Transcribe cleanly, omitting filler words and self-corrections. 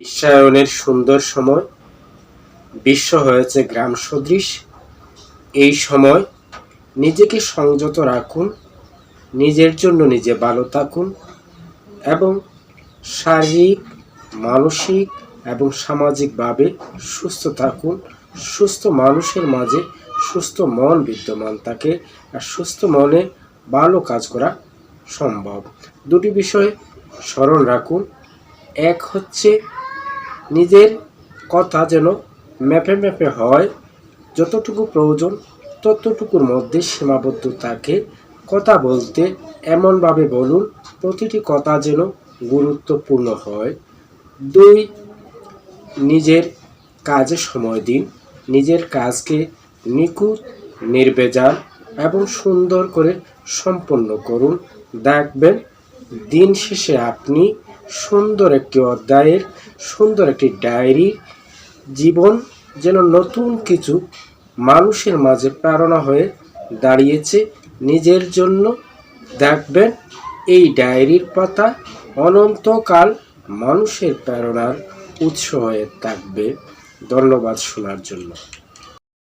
বিশ্বায়নের সুন্দর সময়। বিশ্ব হয়েছে গ্রাম সদৃশ। এই সময় নিজেকে সংযত রাখুন, নিজের জন্য নিজে ভালো থাকুন এবং শারীরিক, মানসিক এবং সামাজিকভাবে সুস্থ থাকুন। সুস্থ মানুষের মাঝে সুস্থ মন বিদ্যমান থাকে, আর সুস্থ মনে ভালো কাজ করা সম্ভব। দুটি বিষয় স্মরণ রাখুন। এক হচ্ছে নিজের কথা যেন ম্যাপে ম্যাপে হয়, যতটুকু প্রয়োজন ততটুকুর মধ্যে সীমাবদ্ধ থাকে। কথা বলতে এমনভাবে বলুন প্রতিটি কথা যেন গুরুত্বপূর্ণ হয়। 2, নিজের কাজে সময় দিন। নিজের কাজকে নিখুঁত, নির্ভেজাল এবং সুন্দর করে সম্পন্ন করুন। দেখবেন দিন শেষে আপনি সুন্দর একটি অধ্যায়ের, সুন্দর একটি ডায়েরি, জীবন যেন নতুন কিছু মানুষের মাঝে প্রেরণা হয়ে দাঁড়িয়েছে নিজের জন্য। দেখবেন এই ডায়েরির পাতা অনন্তকাল মানুষের প্রেরণার উৎস হয়ে থাকবে। ধন্যবাদ শোনার জন্য।